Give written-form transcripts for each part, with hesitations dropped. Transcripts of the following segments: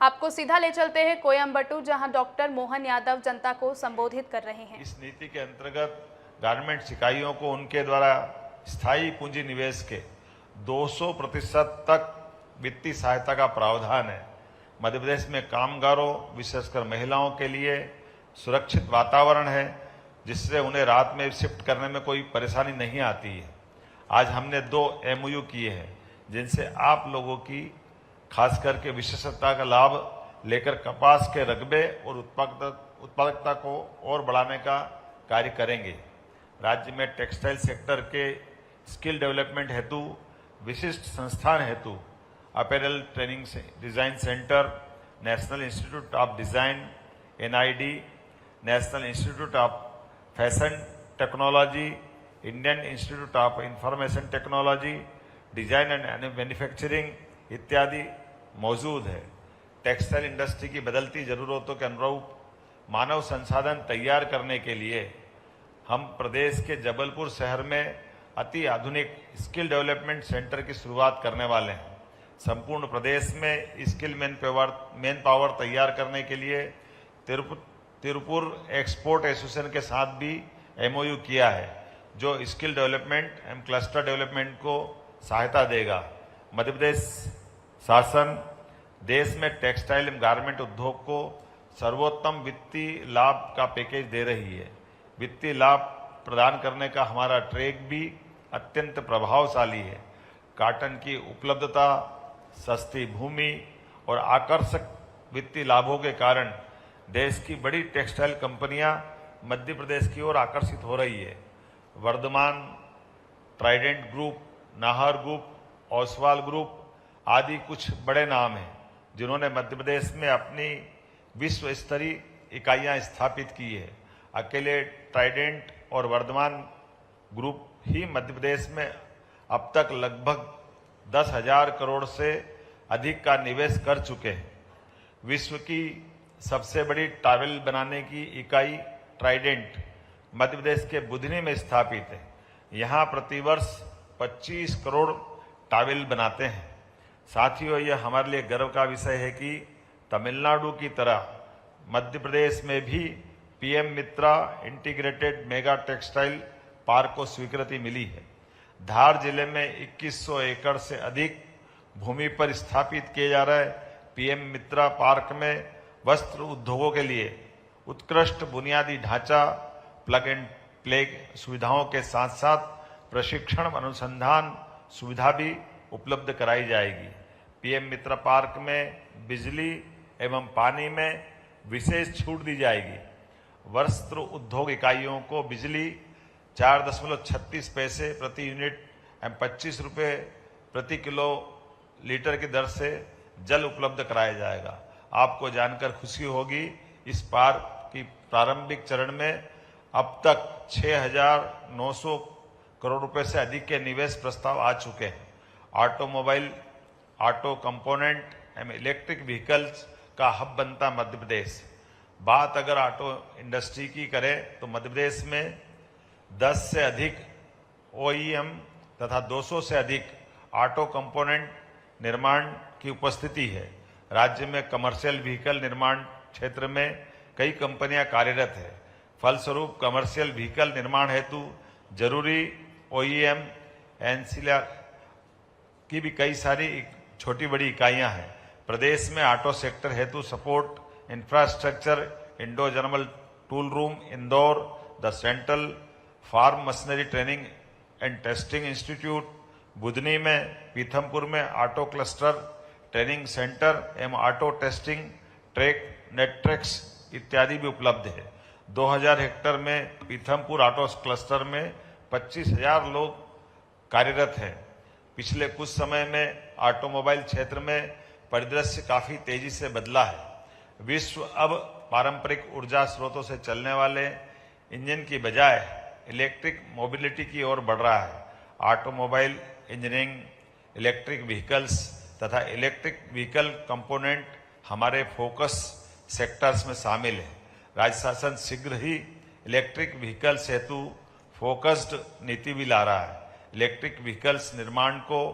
आपको सीधा ले चलते हैं कोयम्बटूर, जहां डॉक्टर मोहन यादव जनता को संबोधित कर रहे हैं। इस नीति के अंतर्गत गारमेंट्स इकाइयों को उनके द्वारा स्थायी पूंजी निवेश के 200% तक वित्तीय सहायता का प्रावधान है। मध्य प्रदेश में कामगारों, विशेषकर महिलाओं के लिए सुरक्षित वातावरण है, जिससे उन्हें रात में शिफ्ट करने में कोई परेशानी नहीं आती है। आज हमने 2 MOU किए हैं, जिनसे आप लोगों की खास करके विशेषज्ञता का लाभ लेकर कपास के रकबे और उत्पादकता को और बढ़ाने का कार्य करेंगे। राज्य में टेक्सटाइल सेक्टर के स्किल डेवलपमेंट हेतु विशिष्ट संस्थान हेतु apparel training design centre, national institute of design NID, national institute of fashion technology, Indian institute of information technology, design and manufacturing इत्यादि मौजूद है। टेक्सटाइल इंडस्ट्री की बदलती जरूरतों के अनुरूप मानव संसाधन तैयार करने के लिए हम प्रदेश के जबलपुर शहर में अति आधुनिक स्किल डेवलपमेंट सेंटर की शुरुआत करने वाले हैं। संपूर्ण प्रदेश में स्किल मैन पावर तैयार करने के लिए तिरुपुर एक्सपोर्ट एसोसिएशन के साथ भी MOU किया है, जो स्किल डेवलपमेंट एवं क्लस्टर डेवलपमेंट को सहायता देगा। मध्य प्रदेश शासन देश में टेक्सटाइल एवं गारमेंट उद्योग को सर्वोत्तम वित्तीय लाभ का पैकेज दे रही है। वित्तीय लाभ प्रदान करने का हमारा ट्रैक भी अत्यंत प्रभावशाली है। कॉटन की उपलब्धता, सस्ती भूमि और आकर्षक वित्तीय लाभों के कारण देश की बड़ी टेक्सटाइल कंपनियां मध्य प्रदेश की ओर आकर्षित हो रही है। Vardhman, trident group, Nahar group, Oswal group आदि कुछ बड़े नाम हैं, जिन्होंने मध्य प्रदेश में अपनी विश्व स्तरीय इकाइयां स्थापित की है। अकेले ट्राइडेंट और वर्धमान ग्रुप ही मध्य प्रदेश में अब तक लगभग 10,000 करोड़ से अधिक का निवेश कर चुके हैं। विश्व की सबसे बड़ी टॉवेल बनाने की इकाई ट्राइडेंट मध्य प्रदेश के बुधनी में स्थापित है। यहाँ प्रतिवर्ष 25 करोड़ टॉवेल बनाते हैं। साथियों, यह हमारे लिए गर्व का विषय है कि तमिलनाडु की तरह मध्य प्रदेश में भी PM मित्रा इंटीग्रेटेड मेगा टेक्सटाइल पार्क को स्वीकृति मिली है। धार जिले में 2100 एकड़ से अधिक भूमि पर स्थापित किए जा रहे PM मित्रा पार्क में वस्त्र उद्योगों के लिए उत्कृष्ट बुनियादी ढांचा, प्लग एंड प्ले सुविधाओं के साथ साथ प्रशिक्षण अनुसंधान सुविधा भी उपलब्ध कराई जाएगी। PM मित्रा पार्क में बिजली एवं पानी में विशेष छूट दी जाएगी। वस्त्र उद्योग इकाइयों को बिजली 4.36 पैसे प्रति यूनिट एवं 25 रुपये प्रति किलो लीटर की दर से जल उपलब्ध कराया जाएगा। आपको जानकर खुशी होगी, इस पार्क की प्रारंभिक चरण में अब तक 6,900 करोड़ रुपए से अधिक के निवेश प्रस्ताव आ चुके हैं। ऑटोमोबाइल, ऑटो कंपोनेंट एवं इलेक्ट्रिक व्हीकल्स का हब बनता मध्य प्रदेश। बात अगर ऑटो इंडस्ट्री की करें तो मध्य प्रदेश में 10 से अधिक OEM तथा 200 से अधिक ऑटो कंपोनेंट निर्माण की उपस्थिति है। राज्य में कमर्शियल व्हीकल निर्माण क्षेत्र में कई कंपनियां कार्यरत है। फलस्वरूप कमर्शियल व्हीकल निर्माण हेतु जरूरी OEM एनसीआर की भी कई सारी छोटी बड़ी इकाइयां हैं। प्रदेश में ऑटो सेक्टर हेतु support infrastructure Indo German tool room Indore, the central farm machinery training and testing institute Budhni में, पीथमपुर में ऑटो क्लस्टर ट्रेनिंग सेंटर एवं ऑटो टेस्टिंग ट्रैक नेटट्रैक्स इत्यादि भी उपलब्ध है। 2000 हेक्टेयर में पीथमपुर ऑटो क्लस्टर में 25,000 लोग कार्यरत हैं। पिछले कुछ समय में ऑटोमोबाइल क्षेत्र में परिदृश्य काफी तेजी से बदला है। विश्व अब पारंपरिक ऊर्जा स्रोतों से चलने वाले इंजन की बजाय इलेक्ट्रिक मोबिलिटी की ओर बढ़ रहा है। ऑटोमोबाइल इंजीनियरिंग, इलेक्ट्रिक व्हीकल्स तथा इलेक्ट्रिक व्हीकल कंपोनेंट हमारे फोकस सेक्टर्स में शामिल है। राज्य शासन शीघ्र ही इलेक्ट्रिक व्हीकल्स हेतु फोकस्ड नीति भी ला रहा है। इलेक्ट्रिक व्हीकल्स निर्माण को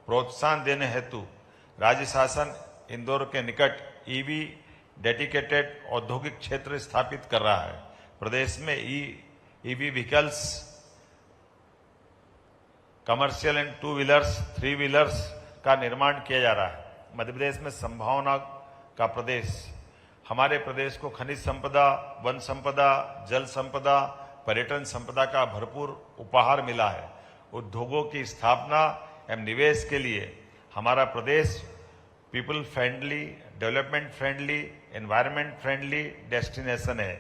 प्रोत्साहन देने हेतु राज्य शासन इंदौर के निकट ईवी डेडिकेटेड औद्योगिक क्षेत्र स्थापित कर रहा है। प्रदेश में EV vehicles, commercial and 2 wheelers, 3 wheelers का निर्माण किया जा रहा है। मध्य प्रदेश में संभावना का प्रदेश, हमारे प्रदेश को खनिज संपदा, वन संपदा, जल संपदा, पर्यटन संपदा का भरपूर उपहार मिला है। उद्योगों की स्थापना एवं निवेश के लिए हमारा प्रदेश people friendly, development friendly, environment friendly destination है।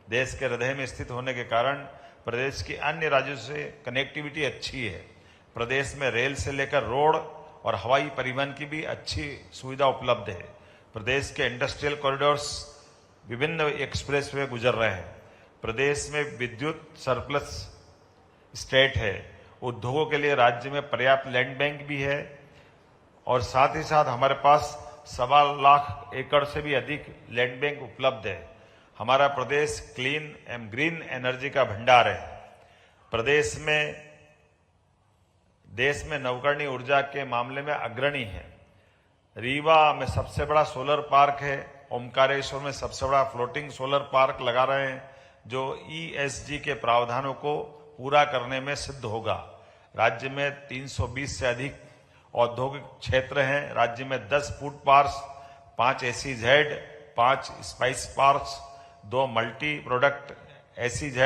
देश के हृदय में स्थित होने के कारण प्रदेश की अन्य राज्यों से कनेक्टिविटी अच्छी है। प्रदेश में रेल से लेकर रोड और हवाई परिवहन की भी अच्छी सुविधा उपलब्ध है। प्रदेश के इंडस्ट्रियल कॉरिडोर्स, विभिन्न एक्सप्रेसवे गुजर रहे हैं। प्रदेश में विद्युत सरप्लस स्टेट है। उद्योगों के लिए राज्य में पर्याप्त लैंड बैंक भी है और साथ ही साथ हमारे पास 1.25 लाख एकड़ से भी अधिक लैंड बैंक उपलब्ध है। हमारा प्रदेश क्लीन एवं ग्रीन एनर्जी का भंडार है। प्रदेश में देश में नवकरणीय ऊर्जा के मामले में अग्रणी है। रीवा में सबसे बड़ा सोलर पार्क है। ओमकारेश्वर में सबसे बड़ा फ्लोटिंग सोलर पार्क लगा रहे हैं, जो ESG के प्रावधानों को पूरा करने में सिद्ध होगा। राज्य में 320 से अधिक औद्योगिक क्षेत्र हैं। राज्य में 10 food parks, 5 SEZ, 5 spice parks, 2 multi product SEZ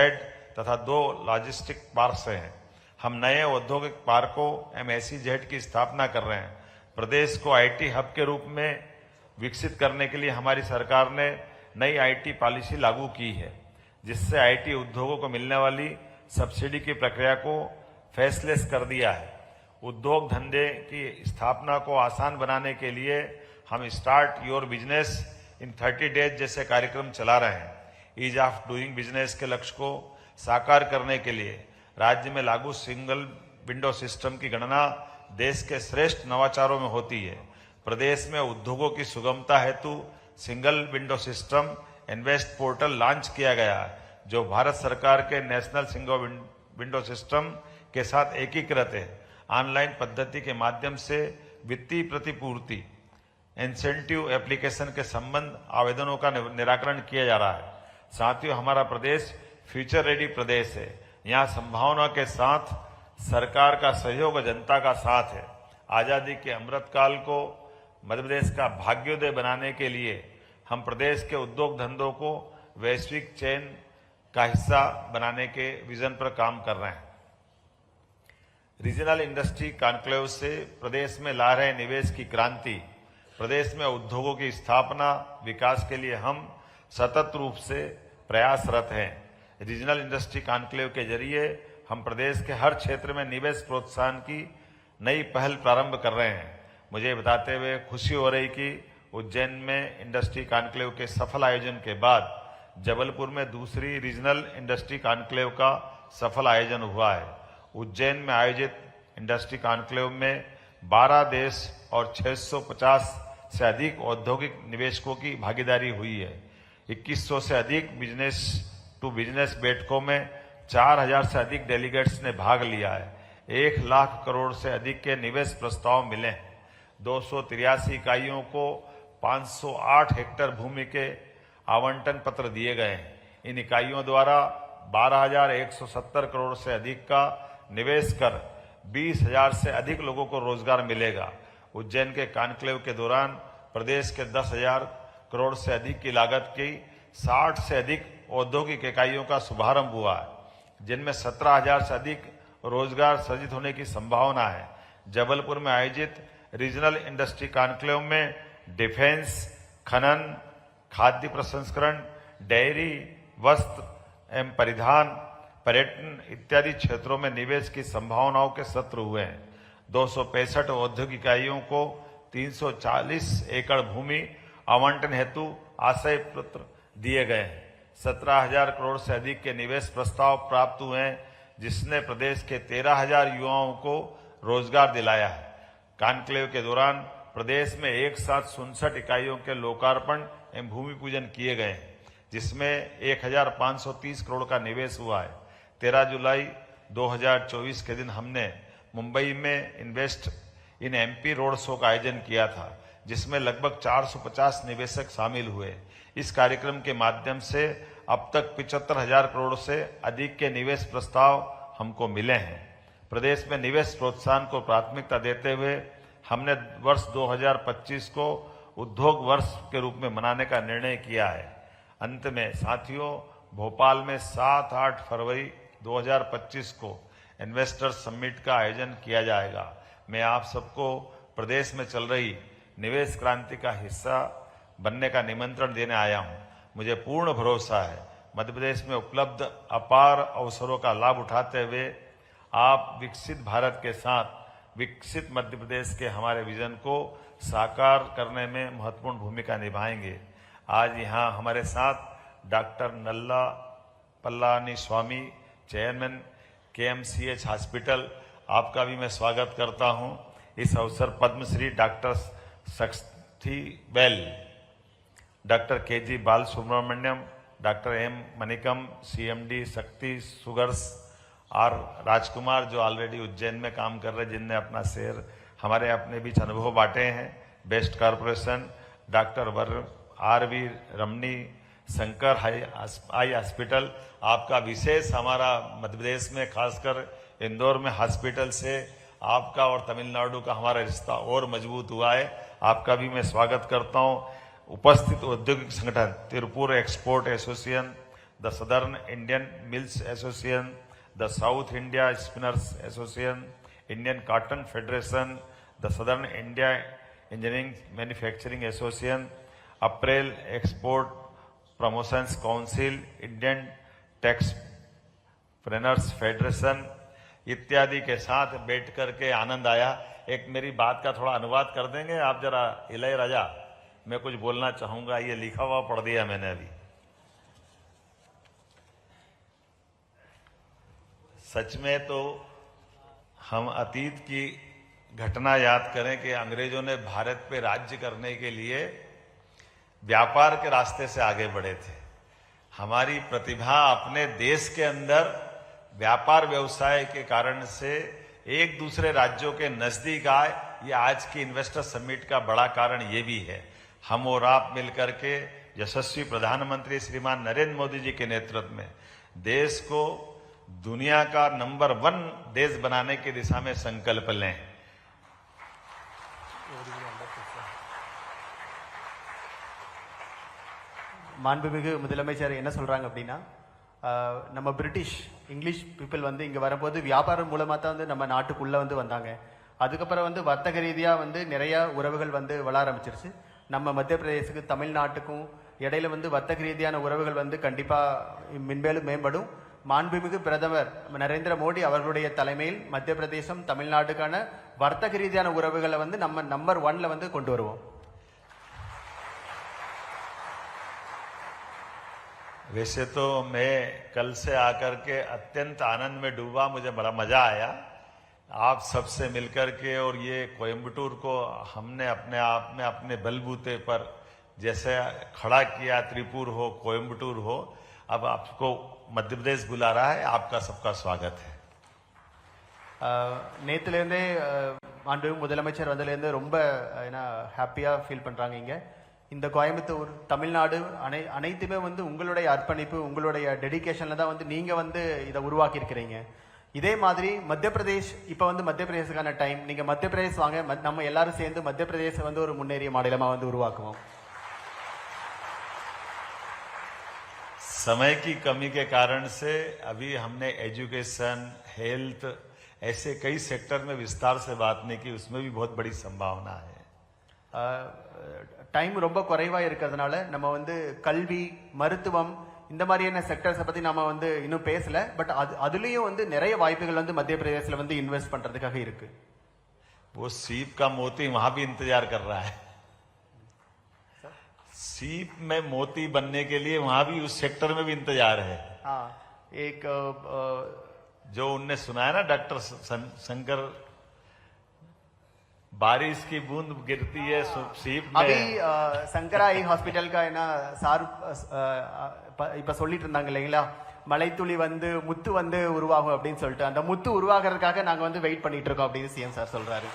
तथा 2 लॉजिस्टिक पार्क्स हैं। हम नए औद्योगिक पार्कों एवं SEZ की स्थापना कर रहे हैं। प्रदेश को IT हब के रूप में विकसित करने के लिए हमारी सरकार ने नई IT पॉलिसी लागू की है, जिससे IT उद्योगों को मिलने वाली सब्सिडी की प्रक्रिया को फेसलेस कर दिया है। उद्योग धंधे की स्थापना को आसान बनाने के लिए हम start your business in 30 days जैसे कार्यक्रम चला रहे हैं। ईज ऑफ डूइंग बिजनेस के लक्ष्य को साकार करने के लिए राज्य में लागू सिंगल विंडो सिस्टम की गणना देश के श्रेष्ठ नवाचारों में होती है। प्रदेश में उद्योगों की सुगमता हेतु single window system invest portal launch किया गया है, जो भारत सरकार के नेशनल सिंगल विंडो सिस्टम के साथ एकीकृत है। ऑनलाइन पद्धति के माध्यम से वित्तीय प्रतिपूर्ति, इंसेंटिव एप्लीकेशन के संबंध आवेदनों का निराकरण किया जा रहा है। साथियों, हमारा प्रदेश फ्यूचर रेडी प्रदेश है। यहाँ संभावना के साथ सरकार का सहयोग जनता का साथ है। आजादी के अमृतकाल को मध्य प्रदेश का भाग्योदय बनाने के लिए हम प्रदेश के उद्योग धंधों को वैश्विक चेन का हिस्सा बनाने के विजन पर काम कर रहे हैं। रीजनल इंडस्ट्री कॉन्क्लेव से प्रदेश में ला रहे निवेश की क्रांति, प्रदेश में उद्योगों की स्थापना, विकास के लिए हम सतत रूप से प्रयासरत हैं। रीजनल इंडस्ट्री कॉन्क्लेव के जरिए हम प्रदेश के हर क्षेत्र में निवेश प्रोत्साहन की नई पहल प्रारंभ कर रहे हैं। मुझे बताते हुए खुशी हो रही कि उज्जैन में इंडस्ट्री कॉन्क्लेव के सफल आयोजन के बाद जबलपुर में दूसरी रीजनल इंडस्ट्री कॉन्क्लेव का सफल आयोजन हुआ है। उज्जैन में आयोजित इंडस्ट्री कॉन्क्लेव में 12 देश और 650 से अधिक औद्योगिक निवेशकों की भागीदारी हुई है। 2100 से अधिक बिजनेस टू बिजनेस बैठकों में 4000 से अधिक डेलीगेट्स ने भाग लिया है। 1 लाख करोड़ से अधिक के निवेश प्रस्ताव मिले हैं। 283 इकाइयों को 508 हेक्टेयर भूमि के आवंटन पत्र दिए गए हैं। इन इकाइयों द्वारा 12,170 करोड़ से अधिक का निवेश कर 20,000 से अधिक लोगों को रोजगार मिलेगा। उज्जैन के कॉन्क्लेव के दौरान प्रदेश के 10,000 करोड़ से अधिक की लागत की 60 से अधिक औद्योगिक इकाइयों का शुभारंभ हुआ है, जिनमें 17,000 से अधिक रोजगार सृजित होने की संभावना है। जबलपुर में आयोजित रीजनल इंडस्ट्री कॉन्क्लेव में डिफेंस, खनन, खाद्य प्रसंस्करण, डेयरी, वस्त्र एवं परिधान, पर्यटन इत्यादि क्षेत्रों में निवेश की संभावनाओं के सत्र हुए हैं। 265 औद्योगिक इकाइयों को 340 एकड़ भूमि आवंटन हेतु आशय पत्र दिए गए हैं। 17,000 करोड़ से अधिक के निवेश प्रस्ताव प्राप्त हुए हैं, जिसने प्रदेश के 13,000 युवाओं को रोजगार दिलाया है। कॉन्क्लेव के दौरान प्रदेश में एक साथ 67 इकाइयों के लोकार्पण एवं भूमि पूजन किए गए हैं, जिसमें 1,530 करोड़ का निवेश हुआ है। 13 जुलाई 2024 के दिन हमने मुंबई में invest in MP road show का आयोजन किया था, जिसमें लगभग 450 निवेशक शामिल हुए। इस कार्यक्रम के माध्यम से अब तक 75,000 करोड़ से अधिक के निवेश प्रस्ताव हमको मिले हैं। प्रदेश में निवेश प्रोत्साहन को प्राथमिकता देते हुए हमने वर्ष 2025 को उद्योग वर्ष के रूप में मनाने का निर्णय किया है। अंत में साथियों, भोपाल में 7-8 फरवरी 2025 को इन्वेस्टर्स समिट का आयोजन किया जाएगा। मैं आप सबको प्रदेश में चल रही निवेश क्रांति का हिस्सा बनने का निमंत्रण देने आया हूं। मुझे पूर्ण भरोसा है मध्य प्रदेश में उपलब्ध अपार अवसरों का लाभ उठाते हुए आप विकसित भारत के साथ विकसित मध्य प्रदेश के हमारे विजन को साकार करने में महत्वपूर्ण भूमिका निभाएंगे। आज यहाँ हमारे साथ doctor Nalla Palani Swami, chairman KMCH hospital, आपका भी मैं स्वागत करता हूँ। इस अवसर Padmashri doctor Shakti Bel, doctor KG Bal Subramaniam, doctor M Manickam, CMD Shakti sugars और राजकुमार जो ऑलरेडी उज्जैन में काम कर रहे हैं, जिनने अपना शेयर हमारे अपने बीच अनुभव बांटे हैं, बेस्ट कॉरपोरेशन, डॉक्टर RV रमनी, शंकर आई हॉस्पिटल, आपका विशेष हमारा मध्य प्रदेश में खासकर इंदौर में हॉस्पिटल से आपका और तमिलनाडु का हमारा रिश्ता और मजबूत हुआ है। आपका भी मैं स्वागत करता हूँ। उपस्थित औद्योगिक संगठन Tiruppur export association, the southern Indian mills association, the south India spinners association, Indian cotton federation, the southern India engineering manufacturing association, apparel export promotions council, Indian texpreneurs federation इत्यादि के साथ बैठ करके आनंद आया। एक मेरी बात का थोड़ा अनुवाद कर देंगे आप जरा? इलैयाराजा, मैं कुछ बोलना चाहूंगा, ये लिखा हुआ पढ़ दिया मैंने अभी। सच में तो हम अतीत की घटना याद करें कि अंग्रेजों ने भारत पे राज्य करने के लिए व्यापार के रास्ते से आगे बढ़े थे। हमारी प्रतिभा अपने देश के अंदर व्यापार व्यवसाय के कारण से एक दूसरे राज्यों के नजदीक आए। ये आज की इन्वेस्टर समिट का बड़ा कारण ये भी है। हम और आप मिलकर के यशस्वी प्रधानमंत्री श्रीमान नरेंद्र मोदी जी के नेतृत्व में देश को दुनिया का नंबर 1 देश बनाने की दिशा में संकल्प लें। மாண்புமிகு முதலமைச்சர் என்ன சொல்றாங்க அப்படின்னா, நம்ம பிரிட்டிஷ் இங்கிலீஷ் பீப்புள் வந்து இங்கே வரும்போது வியாபாரம் மூலமாக தான் வந்து நம்ம நாட்டுக்குள்ளே வந்து வந்தாங்க. அதுக்கப்புறம் வந்து வர்த்தக ரீதியாக வந்து நிறையா உறவுகள் வந்து வளர ஆரம்பிச்சிருச்சு. நம்ம மத்திய பிரதேசுக்கு தமிழ்நாட்டுக்கும் இடையில வந்து வர்த்தக ரீதியான உறவுகள் வந்து கண்டிப்பாக மென்மேலும் மேம்படும். மாண்புமிகு பிரதமர் நரேந்திர மோடி அவர்களுடைய தலைமையில் மத்திய பிரதேசம் தமிழ்நாட்டுக்கான வர்த்தக ரீதியான உறவுகளை வந்து நம்ம நம்பர் 1ல வந்து கொண்டு வருவோம். वैसे तो मैं कल से आकर के अत्यंत आनंद में डूबा, मुझे बड़ा मजा आया आप सबसे मिलकर के। और ये कोयम्बटूर को हमने अपने आप में अपने बलबूते पर जैसे खड़ा किया, त्रिपुर हो, कोयम्बटूर हो, अब आपको मध्य प्रदेश बुला रहा है। आपका सबका स्वागत है। நேற்றுலேருந்தே மாண்புமிகு முதலமைச்சர் வந்ததுலேருந்து ரொம்ப ஹாப்பியாக ஃபீல் பண்ணுறாங்க. இங்கே இந்த கோயம்புத்தூர் தமிழ்நாடு அனைத்துமே வந்து உங்களுடைய அர்ப்பணிப்பு, உங்களுடைய டெடிகேஷனில் தான் வந்து நீங்கள் வந்து இதை உருவாக்கியிருக்கிறீங்க. இதே மாதிரி மத்திய பிரதேஷ் இப்போ வந்து மத்திய பிரதேசுக்கான டைம். நீங்கள் மத்திய பிரதேஷ் வாங்க, நம்ம எல்லாரும் சேர்ந்து மத்திய பிரதேச வந்து ஒரு முன்னேறிய மாநிலமாக வந்து உருவாக்குவோம். समय की कमी के कारण से अभी हमने एजुकेशन, हेल्थ ऐसे कई सेक्टर में विस्तार से बात नहीं की, उसमें भी बहुत बड़ी संभावना है। டைம் ரொம்ப குறைவாக இருக்கிறதுனால நம்ம வந்து கல்வி, மருத்துவம் இந்த மாதிரியான செக்டர்ஸை பற்றி நம்ம வந்து இன்னும் பேசல. பட் அதுலேயும் வந்து நிறைய வாய்ப்புகள் வந்து மத்திய பிரதேசில் வந்து இன்வெஸ்ட் பண்ணுறதுக்காக இருக்கு. वो सीप का मोती वहां भी इंतजार कर रहा है। सीप में मोती बनने के लिए वहां भी उस सेक्टर में भी इंतजार है। हाँ, एक जो उनने सुना है ना डॉक्टर शंकर, बारिश की बूंद गिरती है सीप में। अभी शंकरा आई हॉस्पिटल का है ना सार இப்ப சொல்லிட்டு இருந்தாங்க இல்லைங்களா, மலைத்துளி வந்து முத்து வந்து உருவாகும் அப்படின்னு சொல்லிட்டு, அந்த முத்து உருவாகிறதுக்காக நாங்க வந்து வெயிட் பண்ணிட்டு இருக்கோம் அப்படின்னு சிஎம் சார் சொல்றாரு.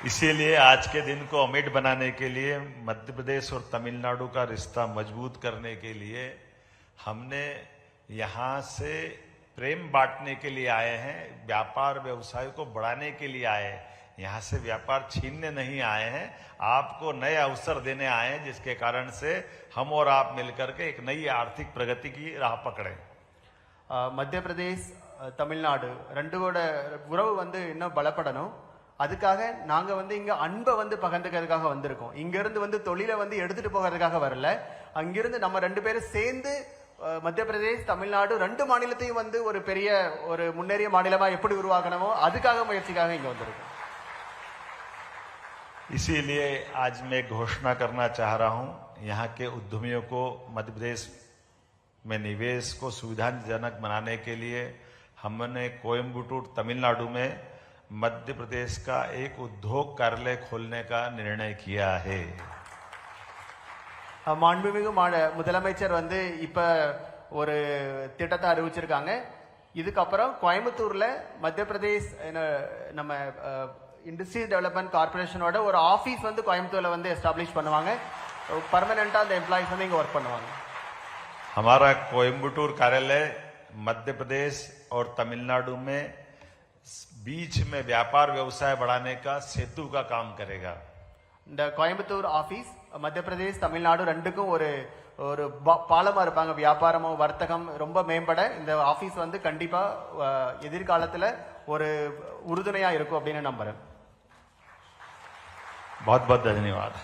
इसीलिए आज के दिन को अमिट बनाने के लिए, मध्य प्रदेश और तमिलनाडु का रिश्ता मजबूत करने के लिए हमने यहाँ से प्रेम बांटने के लिए आए हैं, व्यापार व्यवसाय को बढ़ाने के लिए आए हैं। यहाँ से व्यापार छीनने नहीं आए हैं, आपको नए अवसर देने आए हैं, जिसके कारण से हम और आप मिलकर के एक नई आर्थिक प्रगति की राह पकड़े। மத்திய பிரதேஷ் தமிழ்நாடு ரெண்டோட உறவு வந்து இன்னும் பலப்படணும். அதுக்காக நாங்க வந்து இங்க அன்பை வந்து பகிர்ந்துக்கிறதுக்காக வந்திருக்கோம். இங்க இருந்து வந்து தொழிலை வந்து எடுத்துட்டு போகிறதுக்காக வரல. அங்கிருந்து நம்ம ரெண்டு பேரும் சேர்ந்து மத்திய பிரதேஷ் தமிழ்நாடு ரெண்டு மாநிலத்தையும் வந்து ஒரு பெரிய ஒரு முன்னேறிய மாநிலமா எப்படி உருவாக்கணுமோ அதுக்காக முயற்சிக்காக இங்க வந்திருக்கோம். इसीलिए आज मैं घोषणा करना चाह रहा हूं, यहाँ के उद्यमियों को मध्य प्रदेश में निवेश को सुविधाजनक बनाने के लिए हमने कोयम्बटूर तमिलनाडु में मध्य प्रदेश का एक उद्योग कार्यालय खोलने का निर्णय किया है। மாண்புமிகு முதலமைச்சர் வந்து இப்ப ஒரு திட்டத்தை அறிவிச்சிருக்காங்க. இதுக்கப்புறம் கோயம்புத்தூர்ல மத்திய பிரதேஷ் நம்ம இண்டஸ்ட்ரி டெவலப்மெண்ட் கார்பரேஷனோட ஒரு ஆபீஸ் வந்து கோயம்புத்தூர்ல வந்து எஸ்டாப்ளிஷ் பண்ணுவாங்க. परमानेंटा அந்த एम्प्लॉइज வந்து இங்க ஒர்க் பண்ணுவாங்க. हमारा कोयम्बटूर कार्यालय मध्य प्रदेश और तमिलनाडु में बीच में व्यापार व्यवसाय बढ़ाने का सेतु का काम करेगा। இந்த கோயம்புத்தூர் ஆபீஸ் மத்திய பிரதேஷ் தமிழ்நாடு ரெண்டுக்கும் ஒரு ஒரு பாலமா இருப்பாங்க. வியாபாரமும் வர்த்தகம் ரொம்ப மேம்பட இந்த ஆபீஸ் வந்து கண்டிப்பா எதிர்காலத்துல ஒரு உறுதுணையா இருக்கும் அப்படின்னு நம்புறேன். बहुत बहुत धन्यवाद।